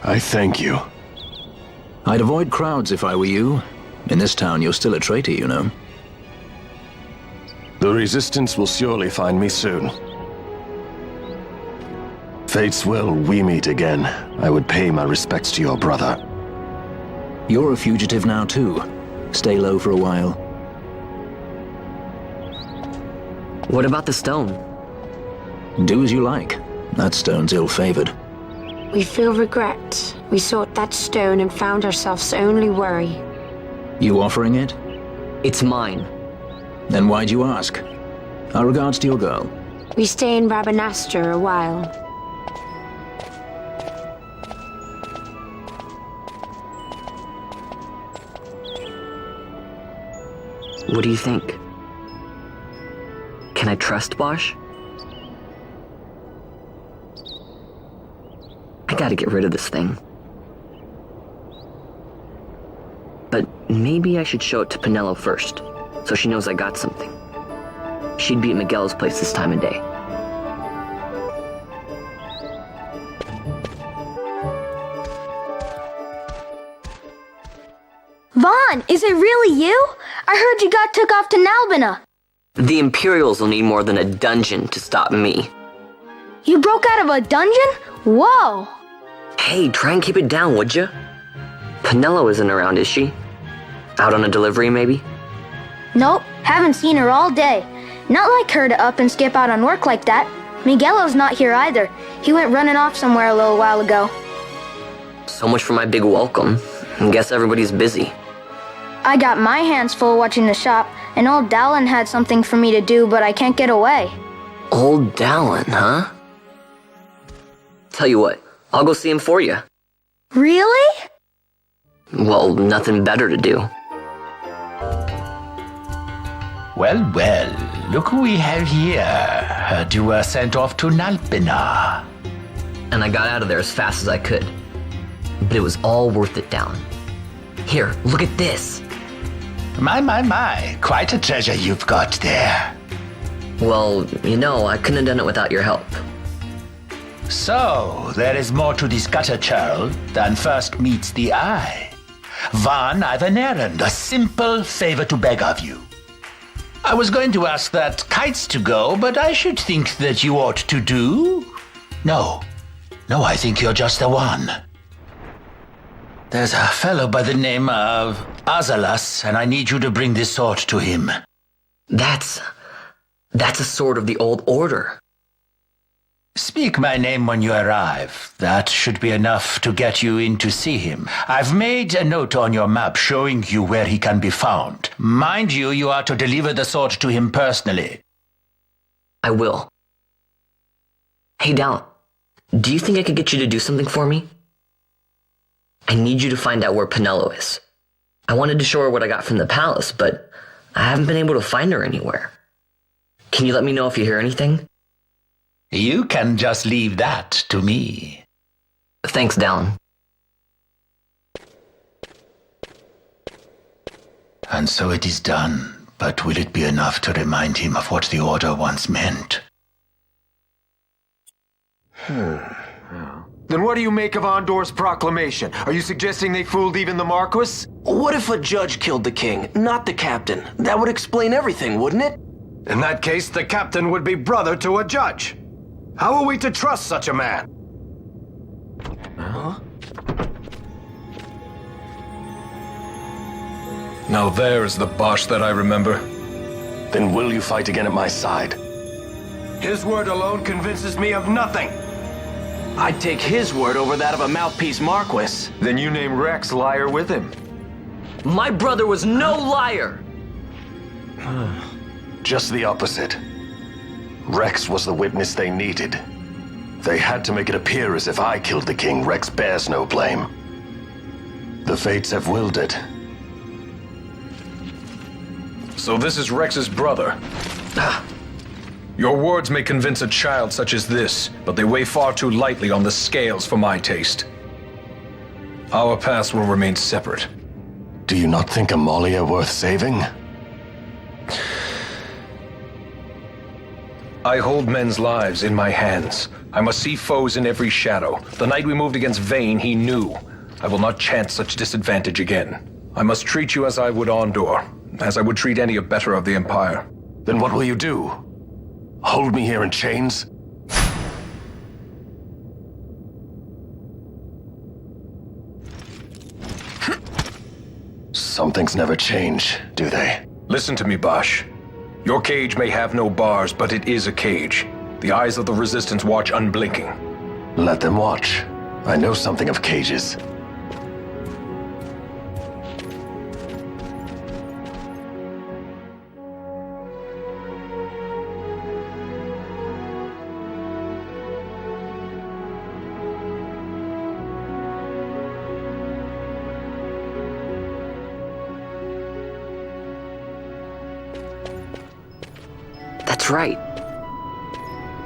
I thank you. I'd avoid crowds if I were you. In this town, you're still a traitor, you know. The Resistance will surely find me soon. Fate's will, we meet again. I would pay my respects to your brother. You're a fugitive now, too. Stay low for a while. What about the stone? Do as you like. That stone's ill-favored. We feel regret. We sought that stone and found ourselves only worry. You offering it? It's mine. Then why'd you ask? Our regards to your girl. We stay in Rabanastre a while. What do you think? Can I trust Bosch? I gotta get rid of this thing. But maybe I should show it to Penelo first, so she knows I got something. She'd be at Miguel's place this time of day. Vaughn, is it really you? I heard you got took off to Nalbina. The Imperials will need more than a dungeon to stop me. You broke out of a dungeon? Whoa! Hey, try and keep it down, would you? Penelo isn't around, is she? Out on a delivery, maybe? Nope, haven't seen her all day. Not like her to up and skip out on work like that. Miguelo's not here either. He went running off somewhere a little while ago. So much for my big welcome. I guess everybody's busy. I got my hands full watching the shop, and old Dallin had something for me to do, but I can't get away. Old Dallin, huh? Tell you what, I'll go see him for you. Really? Well, nothing better to do. Well, well, look who we have here. Heard you were sent off to Nalbina. And I got out of there as fast as I could. But it was all worth it, Dallin. Here, look at this. My, quite a treasure you've got there. Well, you know, I couldn't have done it without your help. So, there is more to this gutter churl than first meets the eye. Vaughn, I've an errand, a simple favor to beg of you. I was going to ask that kites to go, but I should think that you ought to do. No, I think you're just the one. There's a fellow by the name of Azalas, and I need you to bring this sword to him. That's a sword of the old order. Speak my name when you arrive. That should be enough to get you in to see him. I've made a note on your map showing you where he can be found. Mind you, you are to deliver the sword to him personally. I will. Hey, Dallin, do you think I could get you to do something for me? I need you to find out where Penelo is. I wanted to show her what I got from the palace, but I haven't been able to find her anywhere. Can you let me know if you hear anything? You can just leave that to me. Thanks, Dallin. And so it is done, but will it be enough to remind him of what the Order once meant? Then what do you make of Andor's proclamation? Are you suggesting they fooled even the Marquis? What if a judge killed the king, not the captain? That would explain everything, wouldn't it? In that case, the captain would be brother to a judge. How are we to trust such a man? Huh? Now there is the Bosch that I remember. Then will you fight again at my side? His word alone convinces me of nothing. I'd take his word over that of a mouthpiece Marquis. Then you name Rex liar with him. My brother was no liar! Just the opposite. Rex was the witness they needed. They had to make it appear as if I killed the king. Rex bears no blame. The fates have willed it. So this is Rex's brother. Your words may convince a child such as this, but they weigh far too lightly on the scales for my taste. Our paths will remain separate. Do you not think Amalia worth saving? I hold men's lives in my hands. I must see foes in every shadow. The night we moved against Vayne, he knew. I will not chance such disadvantage again. I must treat you as I would Ondor, as I would treat any abettor of the Empire. Then what will you do? Hold me here in chains? Some things never change, do they? Listen to me, Bash. Your cage may have no bars, but it is a cage. The eyes of the Resistance watch unblinking. Let them watch. I know something of cages. That's right.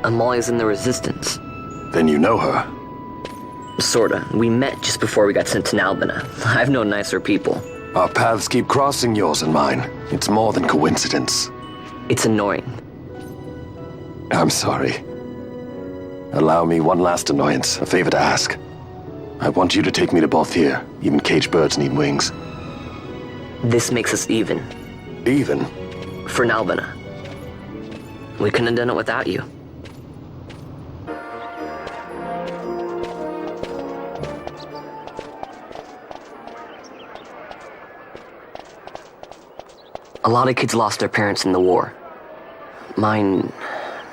Amalia's in the Resistance. Then you know her. Sorta. We met just before we got sent to Nalbina. I've known nicer people. Our paths keep crossing, yours and mine. It's more than coincidence. It's annoying. I'm sorry. Allow me one last annoyance, a favor to ask. I want you to take me to Balthier. Even caged birds need wings. This makes us even. Even? For Nalbina. We couldn't have done it without you. A lot of kids lost their parents in the war. Mine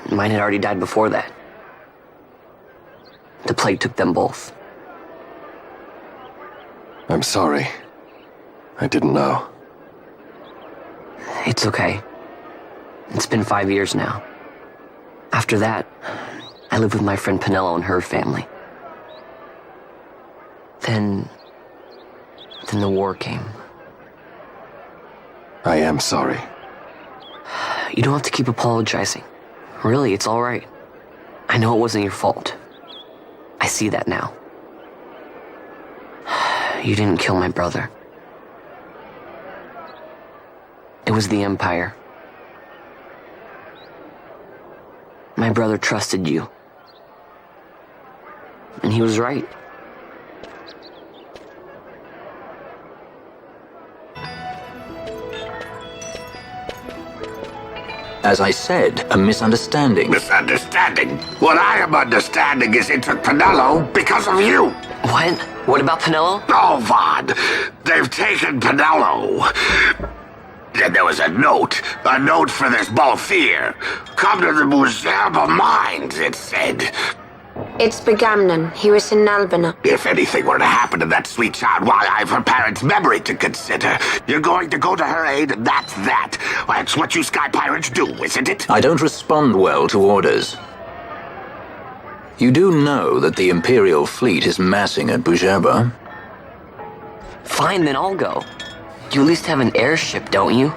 had already died before that. The plague took them both. I'm sorry. I didn't know. It's okay. It's been 5 years now. After that, I lived with my friend Penelo and her family. Then the war came. I am sorry. You don't have to keep apologizing. Really, it's all right. I know it wasn't your fault. I see that now. You didn't kill my brother. It was the Empire. My brother trusted you. And he was right. As I said, a misunderstanding. Misunderstanding? What I am understanding is it took Penelo because of you. What? What about Penelo? Oh, Vaughn, they've taken Penelo. And there was a note for this Balthier. Come to the Museum of Mines, it said. It's Begamnon. He was in Nalbina. If anything were to happen to that sweet child, why, I've her parents' memory to consider. You're going to go to her aid, and that's that. That's what you sky pirates do, isn't it? I don't respond well to orders. You do know that the Imperial fleet is massing at Bujaba? Fine, then I'll go. You at least have an airship, don't you?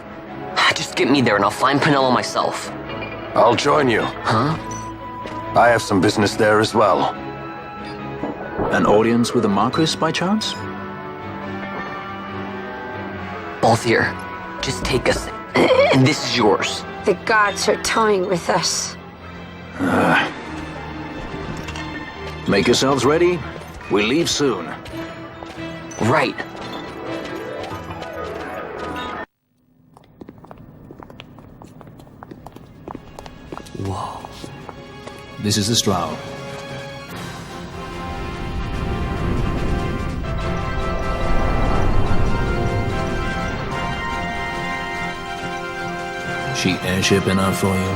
Just get me there and I'll find Penelo myself. I'll join you. Huh? I have some business there as well. An audience with the Marquis, by chance? Balthier, just take us, and this is yours. The gods are toying with us. Make yourselves ready. We leave soon. Right. Whoa. This is the Stroud. Sheet airship enough for you?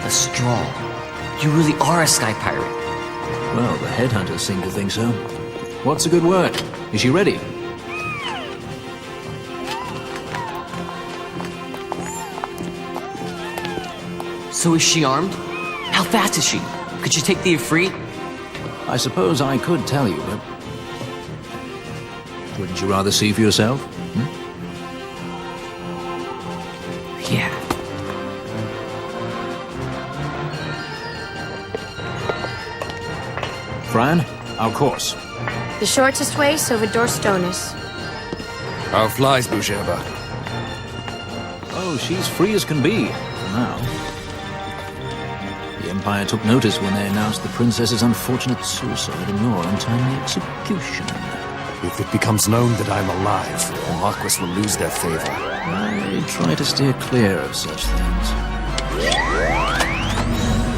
The Straw. You really are a sky pirate. Well, the headhunters seem to think so. What's a good word? Is she ready? So is she armed? How fast is she? Could she take the Ifrit? I suppose I could tell you, but... wouldn't you rather see for yourself? Yeah. Fran, our course. The shortest way is over Dorstones. How flies Bujaba? Oh, she's free as can be, for now. The Empire took notice when they announced the princess's unfortunate suicide and your untimely execution. If it becomes known that I'm alive, the Marquis will lose their favor. I try to steer clear of such things.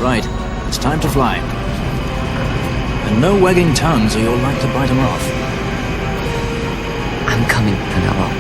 Right, it's time to fly. And no wagging tongues or you'll like to bite them off. I'm coming, Penelo.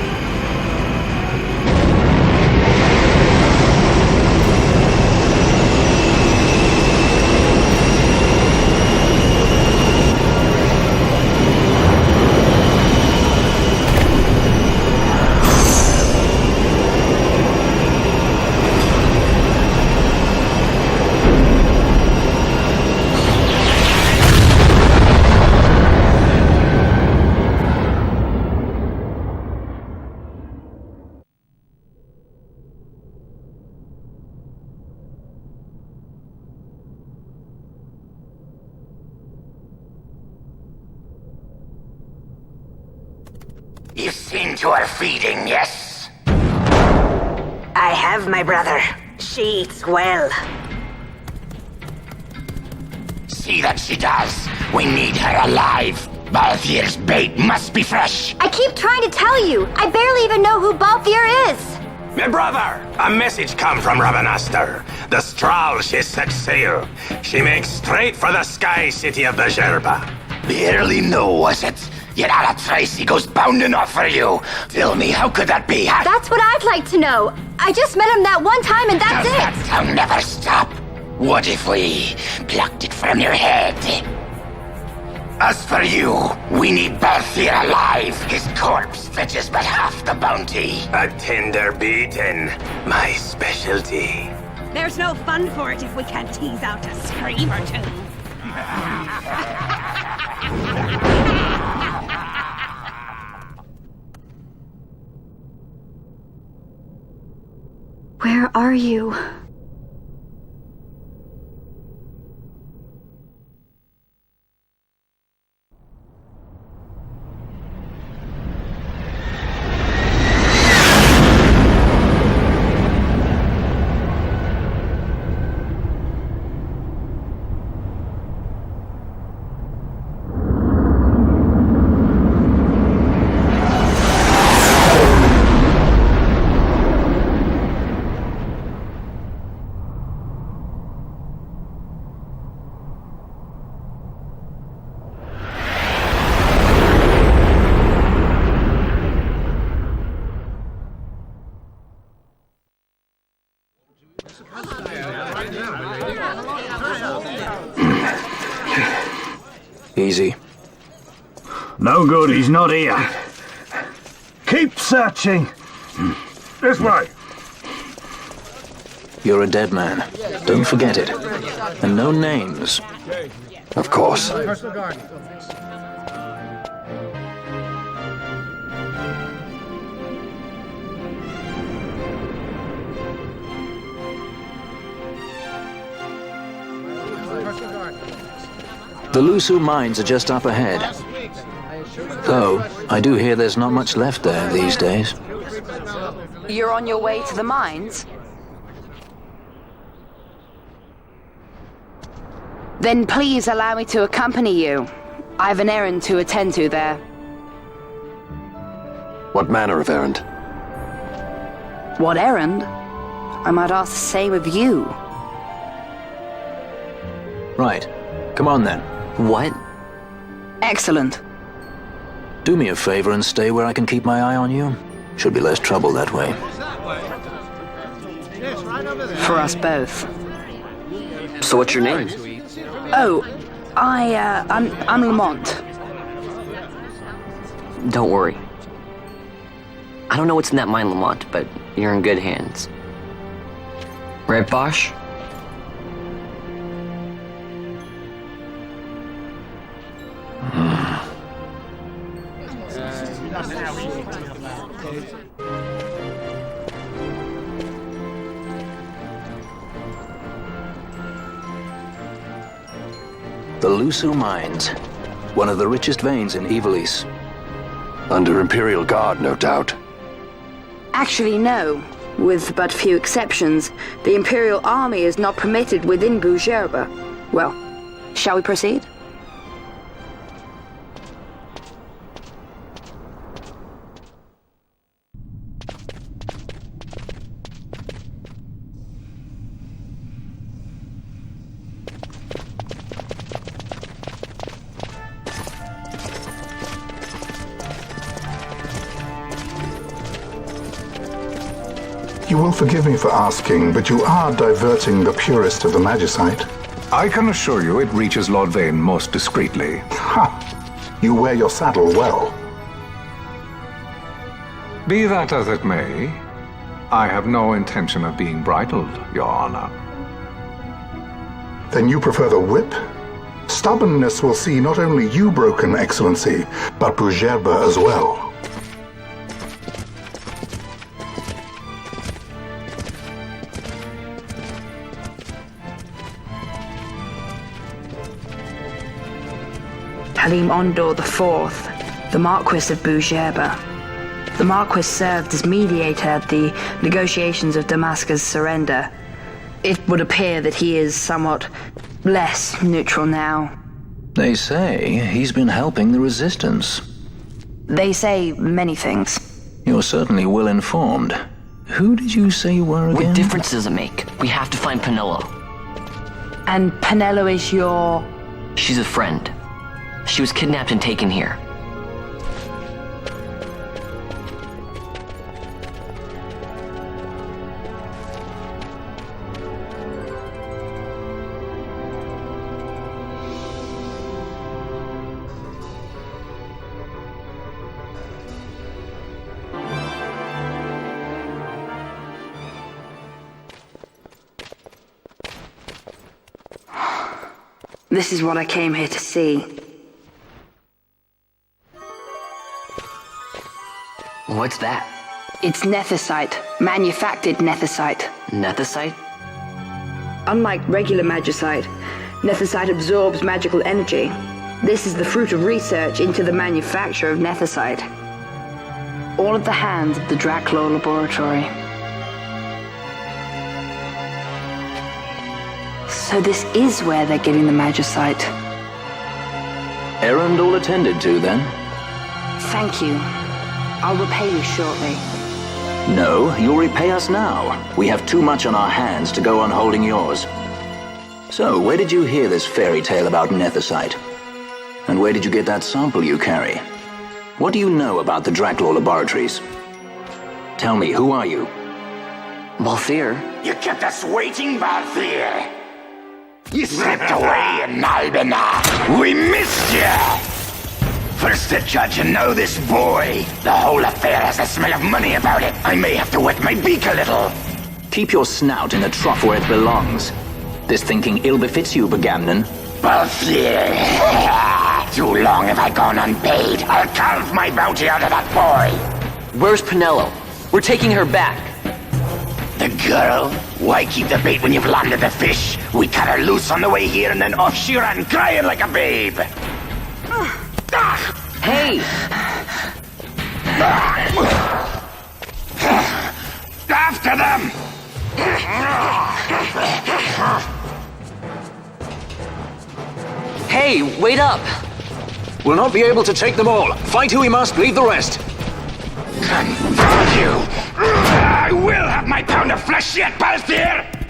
You've seen to her feeding, yes? I have, my brother. She eats well. See that she does. We need her alive. Balthier's bait must be fresh. I keep trying to tell you. I barely even know who Balthier is. My brother! A message come from Ravenaster. The Strahl, she set sail. She makes straight for the sky city of the Gerba. Barely know, was it? Yet Ala Tracy goes bounding off for you. Tell me, how could that be? That's what I'd like to know. I just met him that one time and that's Does it. that tongue never stop? What if we plucked it from your head? As for you, we need Balthier alive. His corpse fetches but half the bounty. A tender beating, my specialty. There's no fun for it if we can't tease out a scream or two. Where are you? Easy. No good, he's not here. Keep searching. This way. You're a dead man. Don't forget it. And no names. Of course. The Lusu mines are just up ahead. Though, I do hear there's not much left there these days. You're on your way to the mines? Then please allow me to accompany you. I have an errand to attend to there. What manner of errand? What errand? I might ask the same of you. Right. Come on then. What? Excellent. Do me a favor and stay where I can keep my eye on you. Should be less trouble that way. For us both. So what's your name? Oh, I'm Lamont. Don't worry. I don't know what's in that mine, Lamont, but you're in good hands. Right, Bosch? The Lusu Mines. One of the richest veins in Ivalice. Under Imperial Guard, no doubt. Actually, no. With but few exceptions, the Imperial Army is not permitted within Bujerba. Well, shall we proceed? You will forgive me for asking, but you are diverting the purest of the Magicite. I can assure you it reaches Lord Vane most discreetly. Ha! You wear your saddle well. Be that as it may, I have no intention of being bridled, Your Honor. Then you prefer the whip? Stubbornness will see not only you broken, Excellency, but Bujerba as well. Halim Ondor IV, the Marquis of Bujerba. The Marquis served as mediator at the negotiations of Damascus' surrender. It would appear that he is somewhat less neutral now. They say he's been helping the resistance. They say many things. You're certainly well informed. Who did you say you were again? What difference does it make? We have to find Penelo. And Penelo is your... She's a friend. She was kidnapped and taken here. This is what I came here to see. What's that? It's nethicite. Manufactured nethicite. Nethicite? Unlike regular magicite, nethicite absorbs magical energy. This is the fruit of research into the manufacture of nethicite. All at the hands of the Draclaw Laboratory. So this is where they're getting the magicite. Errand all attended to, then? Thank you. I'll repay you shortly. No, you'll repay us now. We have too much on our hands to go on holding yours. So, where did you hear this fairy tale about nethicite? And where did you get that sample you carry? What do you know about the Draclaw Laboratories? Tell me, who are you? Balthier. You kept us waiting, Balthier. You slipped away in Albina. We missed you! First the judge and now this boy. The whole affair has a smell of money about it. I may have to wet my beak a little. Keep your snout in the trough where it belongs. This thinking ill befits you, Begamnon. Balthier. Too long have I gone unpaid. I'll carve my bounty out of that boy. Where's Penelo? We're taking her back. The girl? Why keep the bait when you've landed the fish? We cut her loose on the way here and then off she ran crying like a babe. Hey! After them! Hey, wait up! We'll not be able to take them all. Fight who we must, leave the rest. Confound you! I will have my pound of flesh yet, Balthier!